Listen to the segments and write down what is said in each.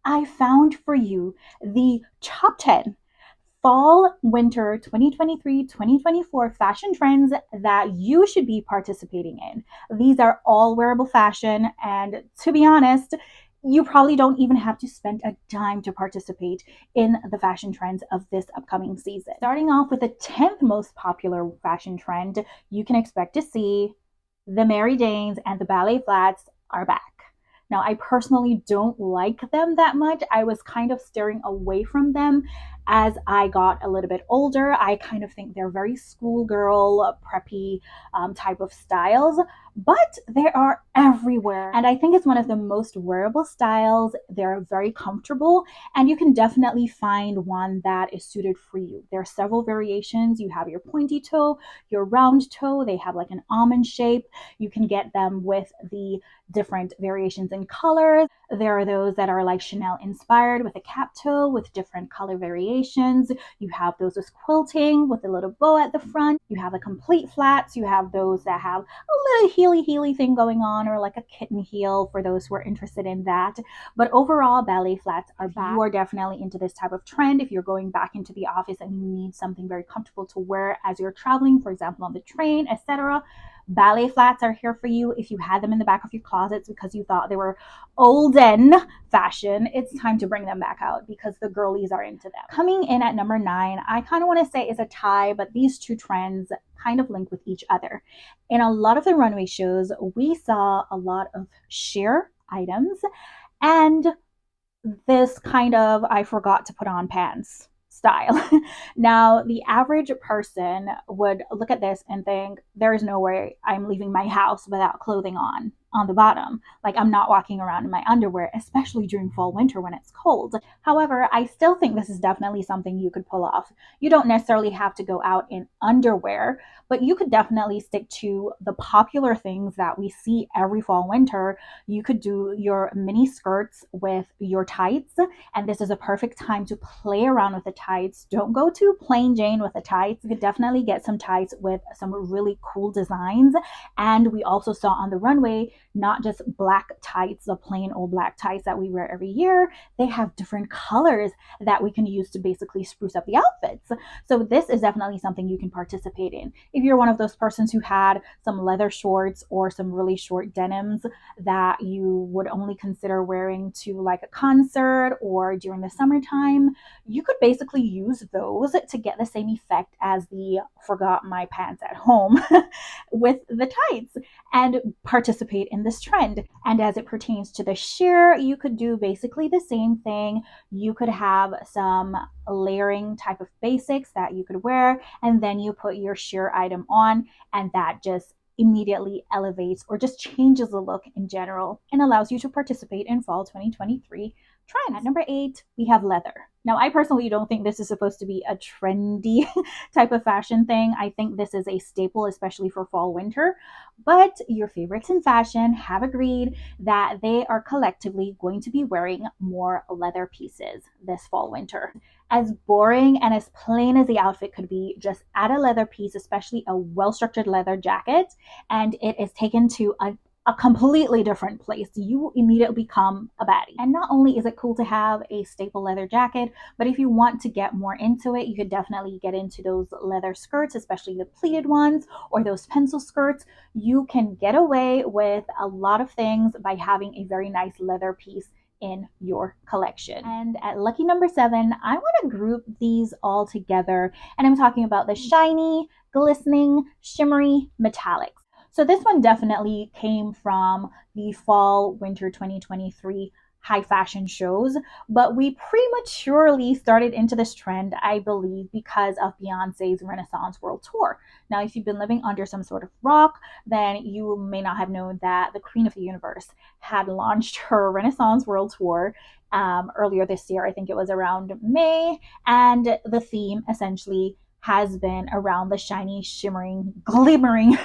I found for you the top 10 fall winter 2023-2024 fashion trends that you should be participating in. These are all wearable fashion, and to be honest, you probably don't even have to spend a dime to participate in the fashion trends of this upcoming season. Starting off with the 10th most popular fashion trend, you can expect to see the Mary Janes and the ballet flats are back. Now, I personally don't like them that much. I was kind of steering away from them as I got a little bit older. I kind of think they're very schoolgirl, preppy type of styles, but they are everywhere. And I think it's one of the most wearable styles. They're very comfortable, and you can definitely find one that is suited for you. There are several variations. You have your pointy toe, your round toe, they have like an almond shape. You can get them with the different variations in colors. There are those that are like Chanel inspired with a cap toe with different color variations. You have those with quilting with a little bow at the front. You have a complete flats. You have those that have a little heely thing going on, or like a kitten heel for those who are interested in that. But overall, ballet flats are back. You are definitely into this type of trend. If you're going back into the office and you need something very comfortable to wear as you're traveling, for example, on the train, etc., ballet flats are here for you. If you had them in the back of your closets because you thought they were olden fashion, it's time to bring them back out because the girlies are into them. Coming in at number 9, I kind of want to say is a tie, but these two trends kind of link with each other. In a lot of the runway shows, we saw a lot of sheer items and this kind of I forgot to put on pants style. Now, the average person would look at this and think, there is no way I'm leaving my house without clothing on the bottom. Like, I'm not walking around in my underwear, especially during fall winter when it's cold. However, I still think this is definitely something you could pull off. You don't necessarily have to go out in underwear, but you could definitely stick to the popular things that we see every fall winter. You could do your mini skirts with your tights, and this is a perfect time to play around with the tights. Don't go too plain Jane with the tights. You could definitely get some tights with some really cool designs. And we also saw on the runway not just black tights, the plain old black tights that we wear every year. They have different colors that we can use to basically spruce up the outfits. So this is definitely something you can participate in. If you're one of those persons who had some leather shorts or some really short denims that you would only consider wearing to like a concert or during the summertime, you could basically use those to get the same effect as the forgot my pants at home with the tights and participate in this trend. And as it pertains to the sheer, you could do basically the same thing. You could have some layering type of basics that you could wear, and then you put your sheer item on, and that just immediately elevates or just changes the look in general and allows you to participate in fall 2023 trend. At number 8, we have leather. Now, I personally don't think this is supposed to be a trendy type of fashion thing. I think this is a staple, especially for fall winter. But your favorites in fashion have agreed that they are collectively going to be wearing more leather pieces this fall winter. As boring and as plain as the outfit could be, just add a leather piece, especially a well-structured leather jacket, and it is taken to a completely different place. You immediately become a baddie. And not only is it cool to have a staple leather jacket, but if you want to get more into it, you could definitely get into those leather skirts, especially the pleated ones or those pencil skirts. You can get away with a lot of things by having a very nice leather piece in your collection. And at lucky number 7, I want to group these all together, and I'm talking about the shiny, glistening, shimmery metallics. So this one definitely came from the fall winter 2023 high fashion shows, but we prematurely started into this trend, I believe, because of Beyonce's Renaissance World Tour. Now, if you've been living under some sort of rock, then you may not have known that the Queen of the Universe had launched her Renaissance World Tour earlier this year. I think it was around May, and the theme essentially has been around the shiny, shimmering, glimmering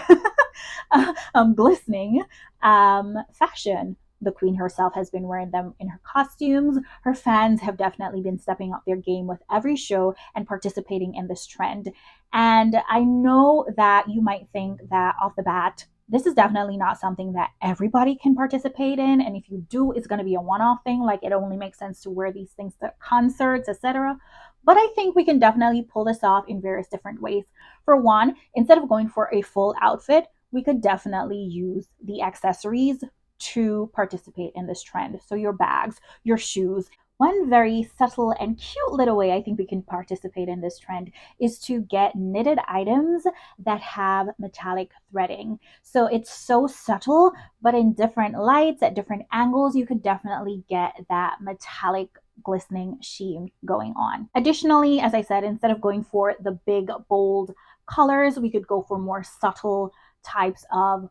glistening fashion. The queen herself has been wearing them in her costumes. Her fans have definitely been stepping up their game with every show and participating in this trend. And I know that you might think that off the bat, This is definitely not something that everybody can participate in. And if you do, it's going to be a one off thing. Like it only makes sense to wear these things to concerts, etc. But I think we can definitely pull this off in various different ways. For one, instead of going for a full outfit, we could definitely use the accessories to participate in this trend. So your bags, your shoes. One very subtle and cute little way I think we can participate in this trend is to get knitted items that have metallic threading. So it's so subtle, but in different lights, at different angles, you could definitely get that metallic glistening sheen going on. Additionally, as I said, instead of going for the big, bold colors, we could go for more subtle types of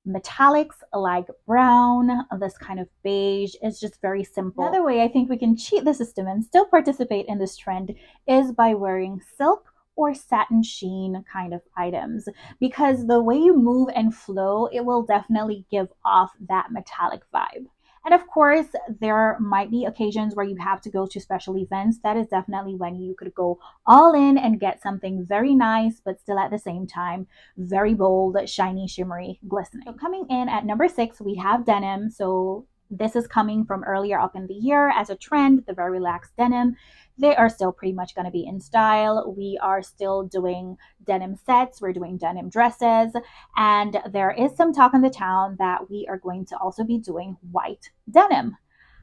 metallics like brown, this kind of beige. Is just very simple. Another way I think we can cheat the system and still participate in this trend is by wearing silk or satin sheen kind of items, because the way you move and flow, it will definitely give off that metallic vibe. And of course, there might be occasions where you have to go to special events. That is definitely when you could go all in and get something very nice, but still at the same time, very bold, shiny, shimmery, glistening. So coming in at number 6, we have denim. So this is coming from earlier up in the year as a trend, the very relaxed denim. They are still pretty much going to be in style. We are still doing denim sets, we're doing denim dresses, and there is some talk in the town that we are going to also be doing white denim.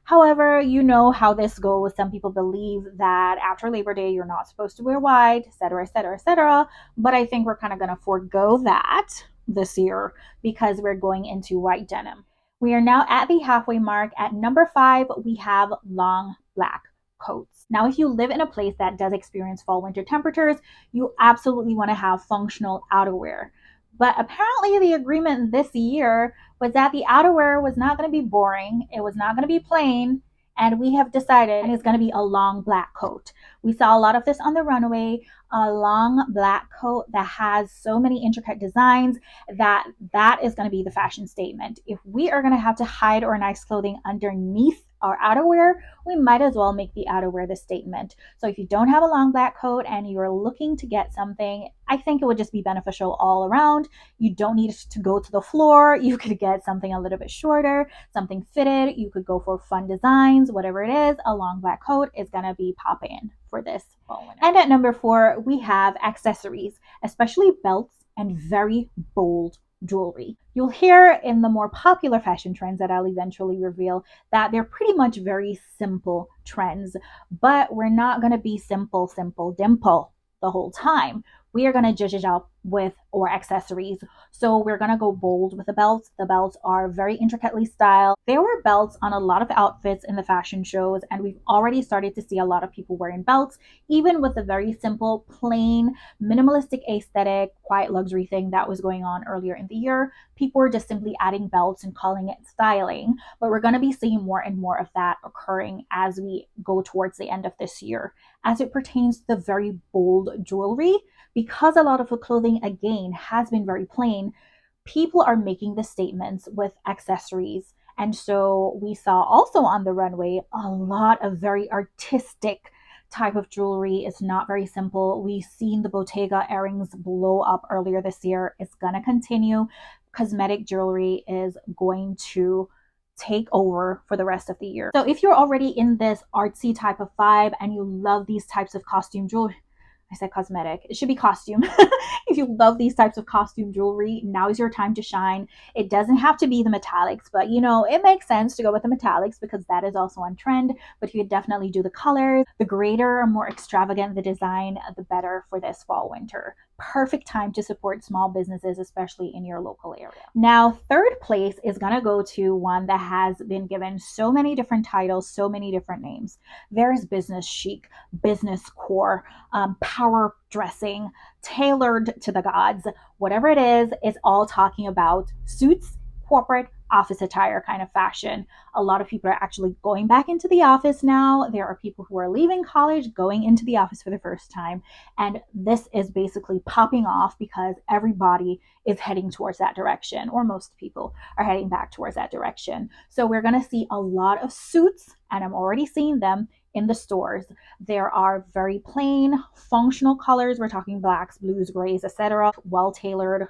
However, you know how this goes. Some people believe that after Labor Day, you're not supposed to wear white, etc., etc., etc. But I think we're kind of going to forego that this year because we're going into white denim. We are now at the halfway mark. At number 5, we have long black coats. Now, if you live in a place that does experience fall winter temperatures, you absolutely want to have functional outerwear. But apparently, the agreement this year was that the outerwear was not going to be boring, it was not going to be plain, and we have decided it's going to be a long black coat. We saw a lot of this on the runway, a long black coat that has so many intricate designs that is going to be the fashion statement. If we are going to have to hide our nice clothing underneath our outerwear, we might as well make the outerwear the statement. So if you don't have a long black coat and you're looking to get something, I think it would just be beneficial all around. You don't need to go to the floor. You could get something a little bit shorter, something fitted. You could go for fun designs, whatever it is. A long black coat is going to be popping for this fall. And at number 4, we have accessories, especially belts and very bold jewelry. You'll hear in the more popular fashion trends that I'll eventually reveal that they're pretty much very simple trends, but we're not going to be simple, dimple the whole time. We are going to judge it up with our accessories. So we're going to go bold with the belts. The belts are very intricately styled. There were belts on a lot of outfits in the fashion shows, and we've already started to see a lot of people wearing belts, even with the very simple, plain, minimalistic aesthetic, quiet luxury thing that was going on earlier in the year. People were just simply adding belts and calling it styling, but we're going to be seeing more and more of that occurring as we go towards the end of this year. As it pertains to the very bold jewelry, because a lot of the clothing again has been very plain, people are making the statements with accessories. And so we saw also on the runway a lot of very artistic type of jewelry. It's not very simple. We've seen the Bottega earrings blow up earlier this year. It's going to continue. Cosmetic jewelry is going to take over for the rest of the year. So if you're already in this artsy type of vibe and you love these types of costume jewelry, I said cosmetic. It should be costume. If you love these types of costume jewelry, now is your time to shine. It doesn't have to be the metallics, but you know, it makes sense to go with the metallics because that is also on trend. But you could definitely do the colors. The greater or more extravagant the design, the better for this fall winter. Perfect time to support small businesses, especially in your local area. Now, third place is going to go to one that has been given so many different titles, so many different names. There's business chic, business core, power dressing, tailored to the gods. Whatever it is, it's all talking about suits, corporate, office attire kind of fashion. A lot of people are actually going back into the office now. There are people who are leaving college, going into the office for the first time. And this is basically popping off because everybody is heading towards that direction, or most people are heading back towards that direction. So we're going to see a lot of suits, and I'm already seeing them in the stores. There are very plain, functional colors. We're talking blacks, blues, grays, etc. Well-tailored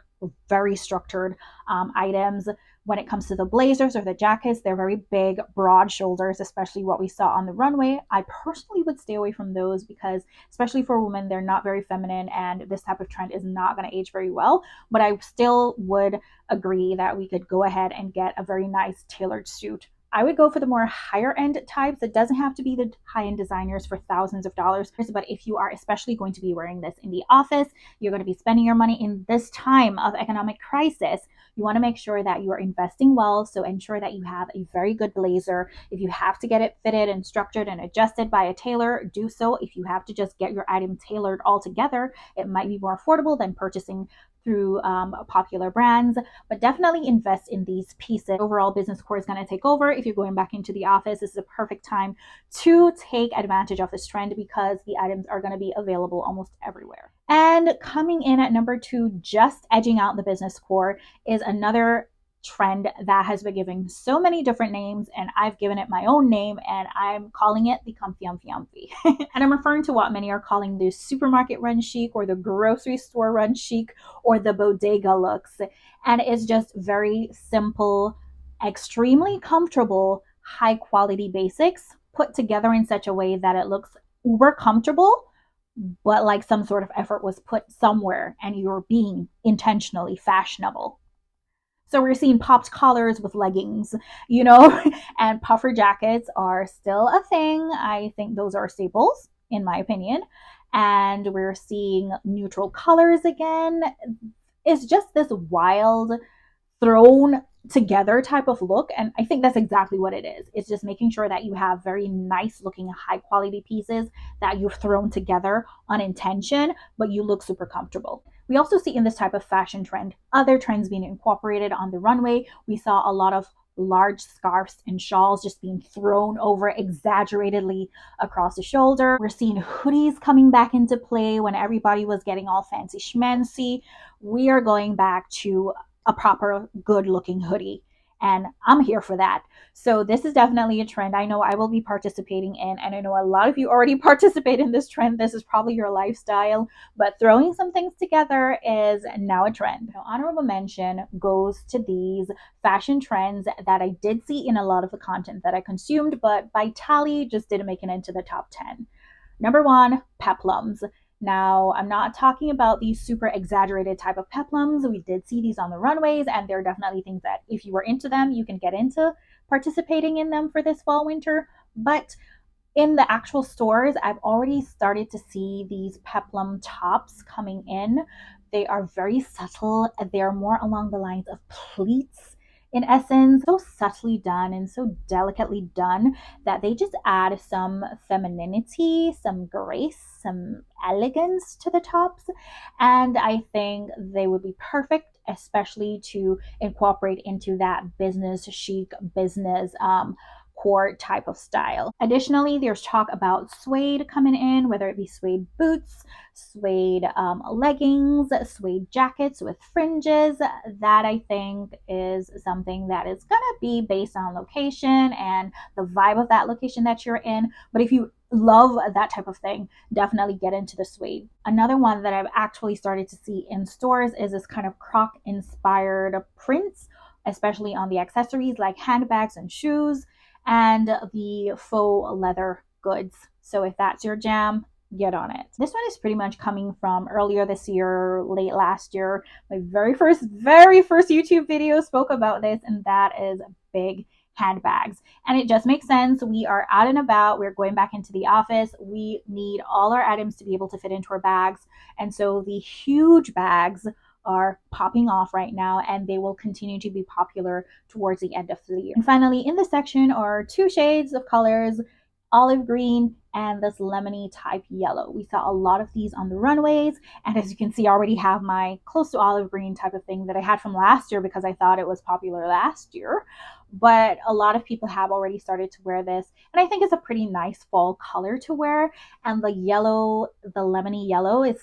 very structured items. When it comes to the blazers or the jackets, they're very big, broad shoulders, especially what we saw on the runway. I personally would stay away from those because, especially for women, they're not very feminine, and this type of trend is not going to age very well. But I still would agree that we could go ahead and get a very nice tailored suit. I would go for the more higher end types. It doesn't have to be the high end designers for thousands of dollars, but if you are especially going to be wearing this in the office, you're going to be spending your money in this time of economic crisis. You want to make sure that you are investing well. So ensure that you have a very good blazer. If you have to get it fitted and structured and adjusted by a tailor, do so. If you have to just get your item tailored altogether, it might be more affordable than purchasing through popular brands, but definitely invest in these pieces. Overall, business core is going to take over. If you're going back into the office, this is a perfect time to take advantage of this trend because the items are going to be available almost everywhere. And coming in at number 2, just edging out the business core, is another trend that has been given so many different names, and I've given it my own name, and I'm calling it the comfy umphy umphy. And I'm referring to what many are calling the supermarket run chic, or the grocery store run chic, or the bodega looks. And it's just very simple, extremely comfortable, high quality basics put together in such a way that it looks uber comfortable, but like some sort of effort was put somewhere and you're being intentionally fashionable. So we're seeing popped collars with leggings, and puffer jackets are still a thing. I think those are staples, in my opinion. And we're seeing neutral colors again. It's just this wild, thrown together type of look, and I think that's exactly what it is. It's just making sure that you have very nice looking, high quality pieces that you've thrown together on intention, but you look super comfortable. We also see in this type of fashion trend other trends being incorporated on the runway. We saw a lot of large scarves and shawls just being thrown over exaggeratedly across the shoulder. We're seeing hoodies coming back into play. When everybody was getting all fancy schmancy, we are going back to a proper good looking hoodie, and I'm here for that. So this is definitely a trend I know I will be participating in, and I know a lot of you already participate in this trend. This is probably your lifestyle, but throwing some things together is now a trend. Now, honorable mention goes to these fashion trends that I did see in a lot of the content that I consumed, but by tally just didn't make it into the top 10. Number 1, peplums. Now, I'm not talking about these super exaggerated type of peplums. We did see these on the runways, and they're definitely things that if you were into them, you can get into participating in them for this fall winter. But in the actual stores, I've already started to see these peplum tops coming in. They are very subtle. They're more along the lines of pleats in essence, so subtly done and so delicately done that they just add some femininity, some grace, some elegance to the tops. And I think they would be perfect, especially to incorporate into that business chic, business core type of style. Additionally, there's talk about suede coming in, whether it be suede boots, suede leggings, suede jackets with fringes. That I think is something that is going to be based on location and the vibe of that location that you're in. But if you love that type of thing, definitely get into the suede. Another one that I've actually started to see in stores is this kind of croc inspired prints, especially on the accessories like handbags and shoes, and the faux leather goods. So if that's your jam, get on it. This one is pretty much coming from earlier this year, late last year. My very first YouTube video spoke about this, and that is big handbags. And it just makes sense. We are out and about. We're going back into the office. We need all our items to be able to fit into our bags. And so the huge bags are popping off right now, and they will continue to be popular towards the end of the year. And finally, in this section are 2 shades of colors, olive green and this lemony type yellow. We saw a lot of these on the runways, and as you can see, I already have my close to olive green type of thing that I had from last year because I thought it was popular last year. But a lot of people have already started to wear this, and I think it's a pretty nice fall color to wear. And the yellow, the lemony yellow, is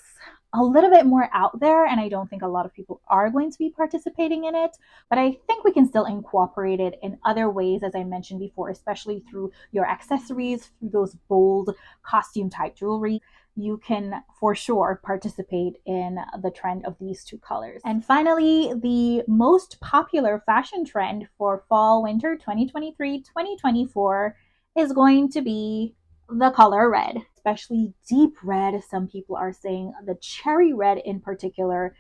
a little bit more out there, and I don't think a lot of people are going to be participating in it, but I think we can still incorporate it in other ways, as I mentioned before, especially through your accessories, through those bold costume type jewelry. you can for sure participate in the trend of these two colors. And finally, the most popular fashion trend for fall winter 2023-2024 is going to be the color red, especially deep red. Some people are saying the cherry red in particular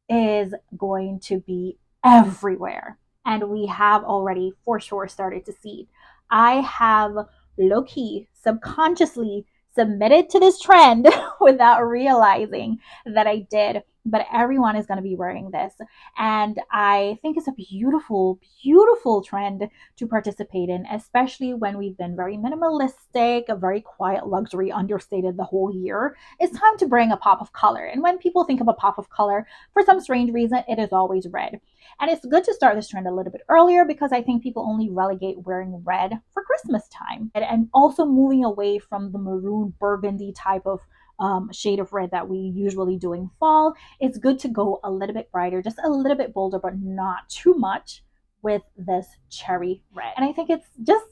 is going to be everywhere. And we have already for sure started to see. I have low key, subconsciously submitted to this trend without realizing that I did. But everyone is going to be wearing this. And I think it's a beautiful, beautiful trend to participate in, especially when we've been very minimalistic, a very quiet luxury, understated the whole year. It's time to bring a pop of color. And when people think of a pop of color, for some strange reason, it is always red. And it's good to start this trend a little bit earlier because I think people only relegate wearing red for Christmas time. And also moving away from the maroon burgundy type of shade of red that we usually do in fall. It's good to go a little bit brighter, just a little bit bolder, but not too much with this cherry red. And I think it's just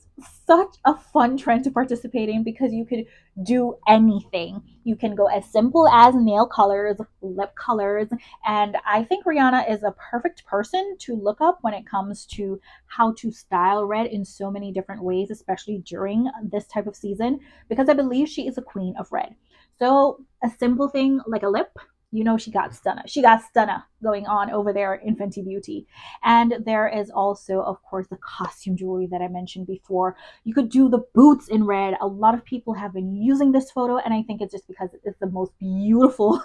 such a fun trend to participate in because you could do anything. You can go as simple as nail colors, lip colors, and I think Rihanna is a perfect person to look up when it comes to how to style red in so many different ways, especially during this type of season, because I believe she is a queen of red. So a simple thing like a lip, you know, she got stunna. She got stunna going on over there in Fenty Beauty. And there is also, of course, the costume jewelry that I mentioned before. You could do the boots in red. A lot of people have been using this photo, and I think it's just because it's the most beautiful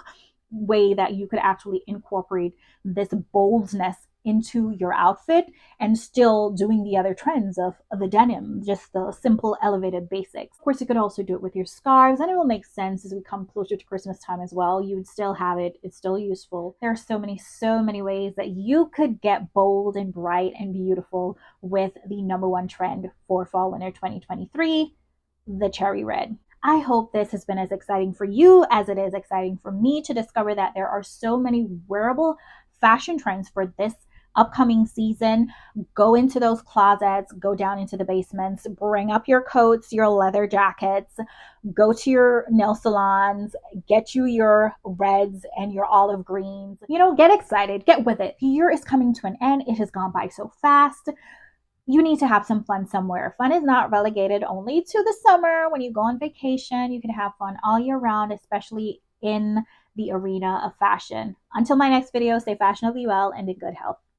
way that you could actually incorporate this boldness into your outfit and still doing the other trends of the denim, just the simple elevated basics. Of course, you could also do it with your scarves, and it will make sense as we come closer to Christmas time as well. You would still have it, it's still useful. There are so many ways that you could get bold and bright and beautiful with the number one trend for fall winter 2023, the cherry red. I hope this has been as exciting for you as it is exciting for me to discover that there are so many wearable fashion trends for this upcoming season. Go into those closets, go down into the basements, bring up your coats, your leather jackets, go to your nail salons, get you your reds and your olive greens. You know, get excited, get with it. The year is coming to an end. It has gone by so fast. You need to have some fun somewhere. Fun is not relegated only to the summer. When you go on vacation, you can have fun all year round, especially in the arena of fashion. Until my next video, stay fashionably well and in good health.